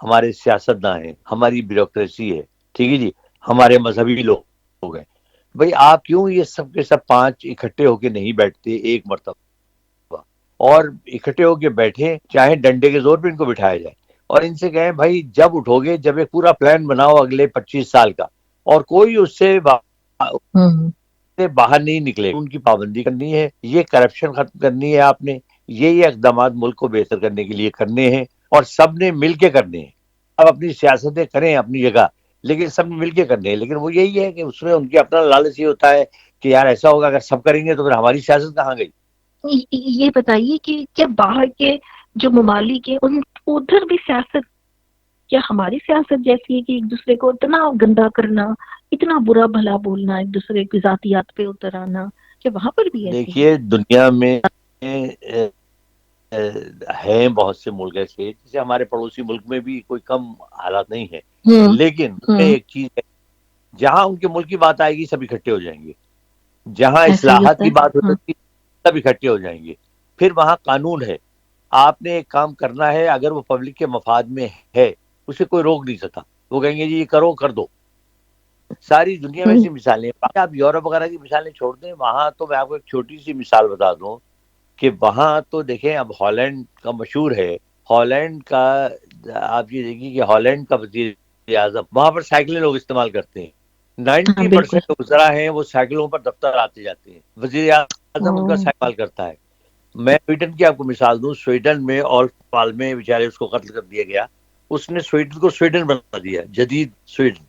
ہمارے سیاستداں ہیں، ہماری بیوروکریسی ہے، ٹھیک ہے جی، ہمارے مذہبی لوگ ہیں. بھائی آپ کیوں یہ سب کے سب پانچ اکٹھے ہو کے نہیں بیٹھتے ایک مرتبہ، اور اکٹھے ہو کے بیٹھے، چاہے ڈنڈے کے زور پہ ان کو بٹھایا جائے، اور ان سے کہیں بھائی جب اٹھو گے، جب ایک پورا پلان بناؤ اگلے 25 سال کا، اور کوئی اس سے باہر نہیں نکلے. ان کی پابندی کرنی ہے، یہ کرپشن ختم کرنی ہے آپ نے، یہ اقدامات ملک کو بہتر کرنے کے لیے کرنے ہیں، اور سب نے مل کے کرنے ہیں. اب اپنی سیاستیں کریں اپنی جگہ، لیکن سب نے مل کے کرنے ہیں. لیکن وہ یہی ہے کہ اس میں ان کی اپنا لالچ یہ ہوتا ہے کہ یار ایسا ہوگا، اگر سب کریں گے تو پھر ہماری سیاست کہاں گئی. یہ بتائیے کہ کیا باہر کے جو ممالک ہیں ادھر بھی سیاست، کیا ہماری سیاست جیسی ہے کہ ایک دوسرے کو اتنا گندا کرنا، اتنا برا بھلا بولنا، ایک دوسرے کی ذاتیات پہ اتر آنا، کیا وہاں پر بھی ایسی ہے؟ دیکھیے دنیا میں ہیں بہت سے ملک ایسے، جیسے ہمارے پڑوسی ملک میں بھی کوئی کم حالات نہیں ہے، لیکن ایک چیز ہے، جہاں ان کے ملک کی بات آئے گی سب اکٹھے ہو جائیں گے، جہاں ایسا ہی اصلاحات ہوتا کی بات ہے. ہوتی سب اکٹھے ہو جائیں گے. پھر وہاں قانون ہے، آپ نے ایک کام کرنا ہے، اگر وہ پبلک کے مفاد میں ہے اسے کوئی روک نہیں سکتا. وہ کہیں گے جی یہ کرو، کر دو. ساری دنیا میں ایسی مثالیں ہیں. آپ یورپ وغیرہ کی مثالیں چھوڑ دیں، وہاں تو میں آپ کو ایک چھوٹی سی مثال بتا دوں کہ وہاں تو دیکھیں، اب ہالینڈ کا مشہور ہے، ہالینڈ کا آپ یہ دیکھیے کہ ہالینڈ کا وزیر اعظم، وہاں پر سائیکلیں لوگ استعمال کرتے ہیں. ہاں بالکل. 90% گزرا ہیں وہ سائیکلوں پر دفتر آتے جاتے ہیں. وزیر اعظم ان کا سائیکل کرتا ہے. میں سویڈن کی آپ کو مثال دوں، سویڈن میں اولف پال میں بیچارے اس کو قتل کر دیا گیا. اس نے سویڈن کو سویڈن بنا دیا، جدید سویڈن.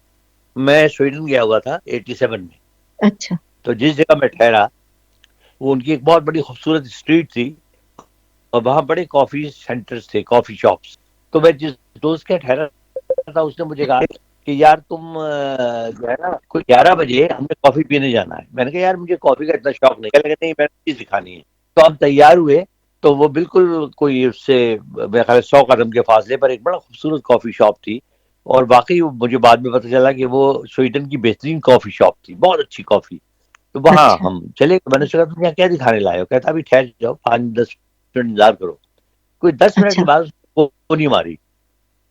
میں سویڈن گیا ہوا تھا 87 میں. اچھا. تو جس جگہ میں ٹھہرا وہ ان کی ایک بہت بڑی خوبصورت اسٹریٹ تھی، اور وہاں بڑے کافی سینٹرز تھے، کافی شاپس. تو میں جس دوست کے ٹھہرا تھا اس نے مجھے کہا کہ یار تم جو ہے نا کوئی 11 بجے ہم نے کافی پینے جانا ہے. میں نے کہا یار مجھے کافی کا اتنا شوق نہیں. کہنے لگے نہیں، میں نے چیز دکھانی ہے. تو ہم تیار ہوئے، تو وہ بالکل کوئی اس سے میرے خیال 100 قدم کے فاصلے پر ایک بڑا خوبصورت کافی شاپ تھی. اور واقعی مجھے بعد میں پتہ چلا کہ وہ سویڈن کی بہترین کافی شاپ تھی، بہت اچھی کافی. تو وہاں اچھا. ہم چلے. میں نے کہا تم یہاں کیا دکھانے لائے ہو؟ کہتا ابھی ٹھہر جاؤ، 5-10 منٹ انتظار کرو. کوئی 10 منٹ اچھا. کے بعد وہ نہیں ماری.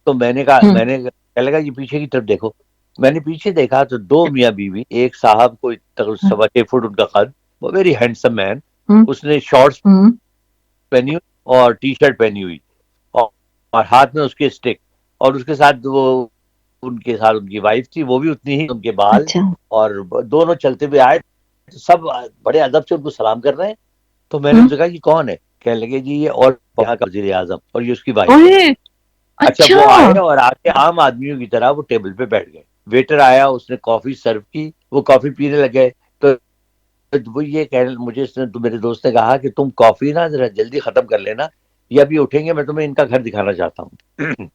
تو میں نے کہا، میں نے کہنے لگا یہ پیچھے کی طرف دیکھو. میں نے پیچھے دیکھا تو دو میاں بیوی، ایک صاحب کوئی 6.25 فٹ ان کا قد، وہ ویری ہینڈسم مین. اس نے شارٹس پہنی ہوئی اور ٹی شرٹ پہنی ہوئی، اور ہاتھ میں اس کے اسٹک، اور اس کے ساتھ وہ ان کے ساتھ ان کی وائف تھی، وہ بھی اتنی ہی، ان کے بال. اچھا. اور دونوں چلتے ہوئے آئے، سب بڑے ادب سے ان کو سلام کر رہے ہیں. تو میں نے ان سے کہا یہ کون ہے؟ کہنے لگے جی یہ اور یہاں کا وزیر اعظم، اور یہ اس کی وائف ہے. اچھا اچھا. وہ آئے اور آ کے عام آدمیوں کی طرح وہ ٹیبل پہ بیٹھ گئے. ویٹر آیا، اس نے کافی سرو کی، وہ کافی پینے لگے. تو وہ یہ مجھے میرے دوست نے کہا کہ تم کافی نا ذرا جلدی ختم کر لینا، یہ ابھی اٹھیں گے، میں تمہیں ان کا گھر دکھانا چاہتا ہوں.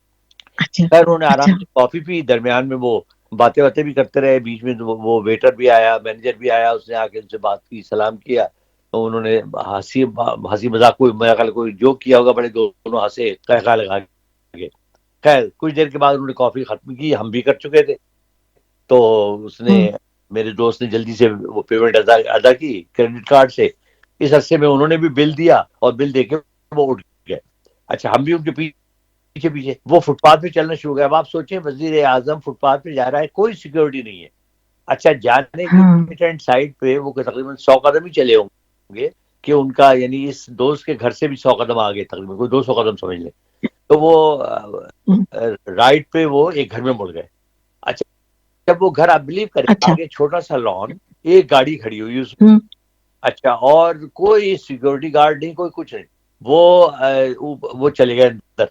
اچھا. خیر انہوں نے اچھا. آرام سے کافی پی، درمیان میں وہ باتیں بھی کرتے رہے. بیچ میں وہ ویٹر بھی آیا، مینیجر بھی آیا، اس نے آ کے ان سے بات کی، سلام کیا. تو انہوں نے ہنسی مذاق میرا خیال کوئی جوک کیا ہوگا، بڑے دونوں ہنسے، قہقہ لگا کے. خیر کچھ دیر کے بعد انہوں نے کافی ختم کی، ہم بھی کر چکے تھے. تو اس نے میرے دوست نے جلدی سے وہ پیمنٹ ادا کی کریڈٹ کارڈ سے. اس عرصے میں انہوں نے بھی بل دیا، اور بل دے کے وہ اٹھ گئے. اچھا ہم بھی ان کے پیچھے پیچھے وہ فٹ پاتھ پہ چلنا شروع ہو گیا. اب آپ سوچیں وزیر اعظم فٹ پاتھ پہ جا رہا ہے، کوئی سیکورٹی نہیں ہے. اچھا جانے کی رائٹ ہینڈ سائڈ پہ وہ تقریباً 100 قدم ہی چلے ہوں گے کہ ان کا، یعنی اس دوست کے گھر سے بھی 100 قدم آگے، تقریباً کوئی 200 قدم سمجھ لیں. تو وہ رائٹ پہ وہ ایک گھر میں مڑ گئے. اچھا جب وہ گھر آپ بلیو کریں، اچھا. آگے چھوٹا سا لان، ایک گاڑی کھڑی ہوئی اس. اچھا اور کوئی سیکورٹی گارڈ نہیں، کوئی کچھ نہیں. وہ چلے گئے اندر.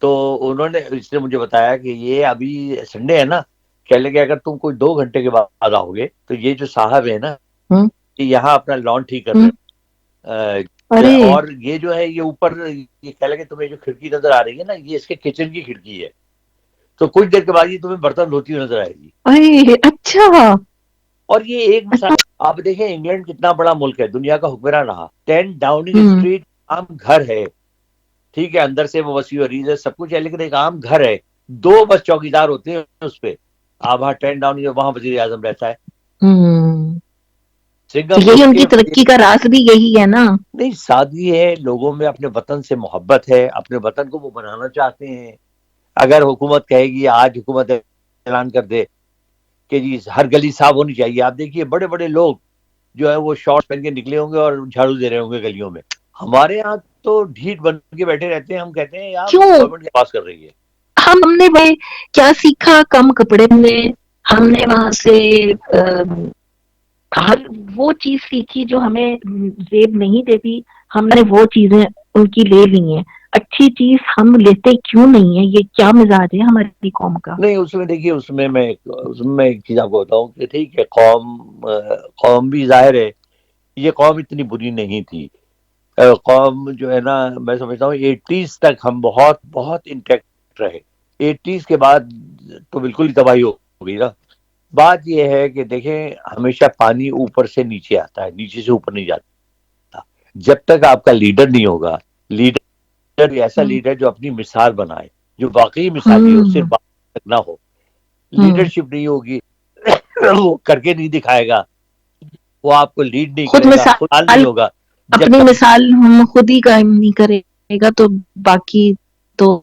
تو انہوں نے، اس نے مجھے بتایا کہ یہ ابھی سنڈے ہے نا، کہنے لگے اگر تم کوئی 2 گھنٹے کے بعد آؤ گے تو یہ جو صاحب ہے نا، کہ یہاں اپنا لان ٹھیک کر رہے ہیں، ارے. اور یہ جو ہے یہ اوپر، یہ کہہ لگے تمہیں جو کھڑکی نظر آ رہی ہے نا، یہ اس کے کچن کی کھڑکی ہے. تو کچھ دیر کے بعد یہ تمہیں برتن دھوتی ہوئی نظر آئے گی. ارے اچھا. اور یہ ایک مثال. آپ دیکھیں انگلینڈ کتنا بڑا ملک ہے، دنیا کا حکمراں رہا. 10 ڈاؤننگ اسٹریٹ عام گھر ہے، ٹھیک ہے، اندر سے وہ وسیع و عریض ہے، سب کچھ ہے، لیکن ایک عام گھر ہے. 2 بس چوکیدار ہوتے ہیں اس پہ. آپ وہاں 10 ڈاؤننگ، وہاں وزیر اعظم رہتا ہے. تو یہی سنگاپور ان کے کی ترقی کا راز بھی یہی ہے نا. نہیں، سادگی ہے، لوگوں میں اپنے وطن سے محبت ہے، اپنے وطن کو وہ بنانا چاہتے ہیں. اگر حکومت کہے گی, آج حکومت اعلان کر دے کہ جی ہر گلی صاف ہونی چاہیے, آپ دیکھیے بڑے بڑے لوگ جو ہے وہ شارٹ پہن کے نکلے ہوں گے اور جھاڑو دے رہے ہوں گے گلیوں میں. ہمارے یہاں تو ڈھیٹ بن کے بیٹھے رہتے ہیں, ہم کہتے ہیں یار کیوں؟ گورنمنٹ کے پاس کر رہی ہے. ہم نے بھائی کیا سیکھا؟ کم کپڑے میں ہم نے وہاں سے ہر وہ چیز سیکھی جو ہمیں زیب نہیں دیتی, ہم نے وہ چیزیں ان کی لے لی ہیں. اچھی چیز ہم لیتے کیوں نہیں ہے؟ یہ کیا مزاج ہے ہماری قوم کا؟ نہیں اس میں دیکھیے, اس میں ایک چیز آپ کو بتاؤں کہ ٹھیک ہے قوم بھی ظاہر ہے یہ قوم اتنی بری نہیں تھی. قوم جو ہے نا, میں سمجھتا ہوں 80s تک ہم بہت بہت انٹیکٹ رہے. 80s کے بعد تو بالکل ہی تباہی ہو گئی نا. بات یہ ہے کہ دیکھیں ہمیشہ پانی اوپر سے نیچے آتا ہے, نیچے سے اوپر نہیں جاتا. جب تک آپ کا لیڈر نہیں ہوگا, لیڈر ایسا لیڈر جو اپنی مثال بنائے, جو واقعی مثالی ہو, صرف بات تک نہ ہو, لیڈرشپ نہیں ہوگی, وہ کر کے نہیں دکھائے گا, وہ آپ کو لیڈ نہیں خود کرے گا, خود مثال نہیں ہوگا. اپنی مثال ہم خود ہی قائم نہیں کرے گا تو باقی تو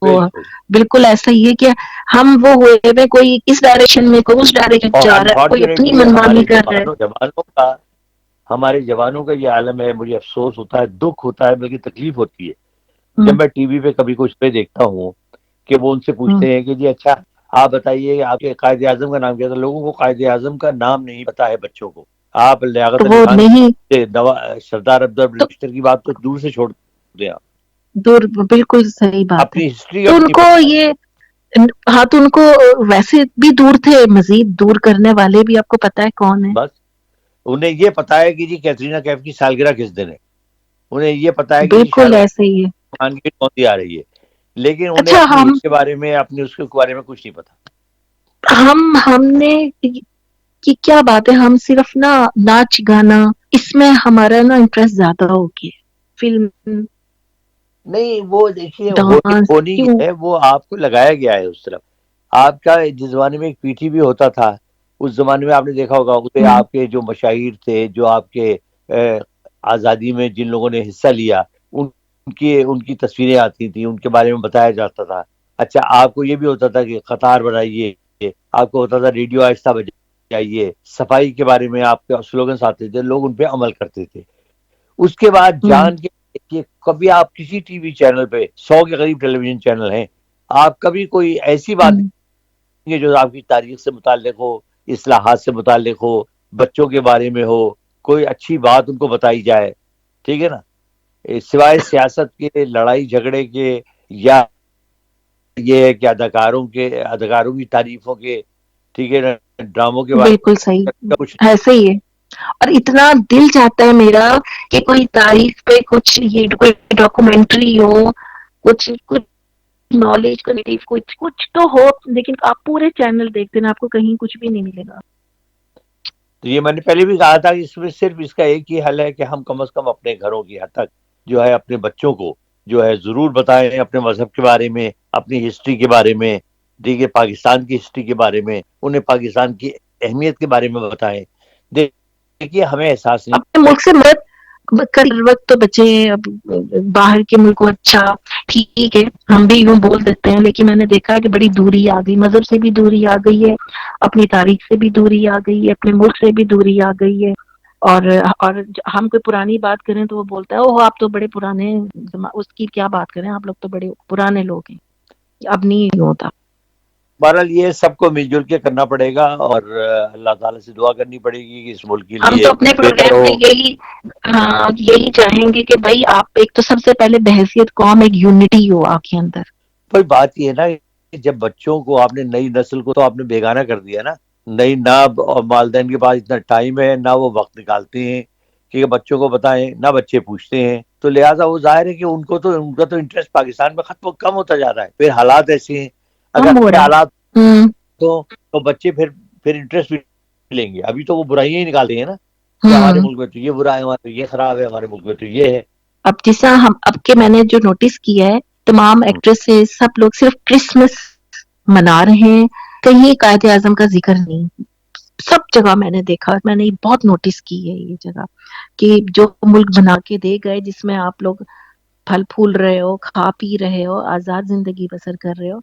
بالکل. بالکل ایسا ہی ہے کہ ہم وہ ہوئے میں کوئی اس ڈائریکشن میں, کوئی اس ڈائریکشن اور جا رہا ہے, کوئی اپنی انفارچونیٹلی منمانی کر رہا ہے. ہمارے جوانوں کا یہ عالم ہے. مجھے افسوس ہوتا ہے, دکھ ہوتا ہے, بلکہ تکلیف ہوتی ہے جب میں ٹی وی پہ کبھی کچھ پہ دیکھتا ہوں کہ وہ ان سے پوچھتے ہیں کہ جی اچھا آپ بتائیے آپ کے قائد اعظم کا نام کیا تھا. لوگوں کو قائد اعظم کا نام نہیں پتا ہے, بچوں کو. آپ لیاقت تو علی وہ خان نہیں سردار عبداللہ تو بلوچستر کی بات تو دور سے چھوڑ دیں آپ, دور, بالکل صحیح بات ہے. اپنی ہسٹری تو ان اپنی کو پتہ ہے. یہ ہاں تو ان کو ویسے بھی دور تھے, مزید دور کرنے والے بھی آپ کو پتا ہے کون ہے. بس انہیں یہ پتا ہے کہ جی کیٹرینہ کیف کی سالگرہ کس دن ہے, انہیں یہ پتا ہے کہ جی شاہ بالکل رخ ایسے ہی ہے. خان کی کون سی آ رہی ہے, لیکن انہیں اچھا اپنی اس کے بارے میں, اپنے اس کے بارے میں کچھ نہیں پتا. ہم نے کہ کیا بات ہے, ہم صرف نا ناچ گانا اس میں ہمارا نا انٹرسٹ زیادہ ہو گیا. فلم نہیں وہ دیکھیے ڈانس ہونی کیوں؟ ہے, وہ آپ کو لگایا گیا ہے اس طرف. آپ کا جس زمانے میں ایک پی ٹی بھی ہوتا تھا, اس زمانے میں آپ نے دیکھا ہوگا اسے آپ کے جو مشاہیر تھے, جو آپ کے آزادی میں جن لوگوں نے حصہ لیا, ان کی تصویریں آتی تھیں, ان کے بارے میں بتایا جاتا تھا. اچھا آپ کو یہ بھی ہوتا تھا کہ قطار بنائیے, آپ کو ہوتا تھا ریڈیو آہستہ بجائیے, صفائی کے بارے میں آپ کے سلوگنس آتے تھے, لوگ ان پہ عمل کرتے تھے. اس کے بعد جان کے دیکھیے, کبھی آپ کسی ٹی وی چینل پہ 100 کے قریب ٹیلی ویژن چینل ہیں, آپ کبھی کوئی ایسی بات جو آپ کی تاریخ سے متعلق ہو, اصلاحات سے متعلق ہو, بچوں کے بارے میں ہو, کوئی اچھی بات ان کو بتائی جائے, ٹھیک ہے نا, سوائے سیاست کے, لڑائی جھگڑے کے, یا یہ ہے کہ اداکاروں کی تعریفوں کے, ٹھیک ہے نا, ڈراموں کے بارے بالکل صحیح, میں کچھ ایسے ہی ہے. اور اتنا دل چاہتا ہے میرا کہ کوئی تاریخ پہ کچھ یہ کوئی ڈاکومنٹری ہو, کچھ نالج کچھ تو ہو, لیکن آپ پورے چینل دیکھتے نا, آپ کو کہیں کچھ بھی نہیں ملے گا. تو یہ میں نے پہلے بھی کہا تھا کہ اس میں صرف اس کا ایک ہی حل ہے کہ ہم کم از کم اپنے گھروں کی حد تک جو ہے اپنے بچوں کو جو ہے ضرور بتائیں اپنے مذہب کے بارے میں, اپنی ہسٹری کے بارے میں, ٹھیک ہے, پاکستان کی ہسٹری کے بارے میں, انہیں پاکستان کی اہمیت کے بارے میں بتائیں. دیکھیے ہمیں احساس نہیں اپنے ملک سے مدد کر وقت تو بچے باہر کے ملک کو, اچھا ٹھیک ہے ہم بھی یوں بول دیتے ہیں, لیکن میں نے دیکھا ہے کہ بڑی دوری آ گئی, مذہب سے بھی دوری آ گئی ہے, اپنی تاریخ سے بھی دوری آ گئی ہے, اپنے ملک سے بھی دوری آ گئی ہے. اور ہم کوئی پرانی بات کریں تو وہ بولتا ہے اوہ آپ تو بڑے پرانے, اس کی کیا بات کریں, آپ لوگ تو بڑے پرانے لوگ ہیں. اب نہیں ہوتا. بہرحال یہ سب کو مل جل کے کرنا پڑے گا, اور اللہ تعالیٰ سے دعا کرنی پڑے گی کہ اس ملک کے ہم لیے تو اپنے بہتر پروگرام ہو. میں یہی چاہیں گے کہ بھائی آپ ایک تو سب سے پہلے بحیثیت قوم ایک یونٹی ہو آپ کے اندر. کوئی بات یہ ہے نا کہ جب بچوں کو آپ نے, نئی نسل کو تو آپ نے بیگانہ کر دیا نا, نئی نہ والدین کے پاس اتنا ٹائم ہے, نہ وہ وقت نکالتے ہیں کہ بچوں کو بتائیں, نہ بچے پوچھتے ہیں. تو لہٰذا وہ ظاہر ہے کہ ان کا تو انٹرسٹ پاکستان میں کم ہوتا جا رہا ہے. پھر حالات ایسے ہیں, اگر کم ہو اچھے رہا حالات ہے. تو بچے پھر انٹرسٹ بھی لیں گے. ابھی تو وہ برائیاں ہی نکالتے ہیں نا کہ ہمارے ہوں ملک میں تو یہ برا ہے, ہمارے تو یہ خراب ہے, ہمارے ملک میں تو یہ ہے. اب جیسا اب کے میں نے جو نوٹس کیا ہے, تمام ایکٹریسز سب لوگ صرف کرسمس منا رہے ہیں, کہیں قائد اعظم کا ذکر نہیں. سب جگہ میں نے دیکھا, میں نے بہت نوٹس کی ہے یہ جگہ کہ جو ملک بنا کے دے گئے, جس میں آپ لوگ پھل پھول رہے ہو، کھا پی رہے ہو، آزاد زندگی بسر کر رہے ہو،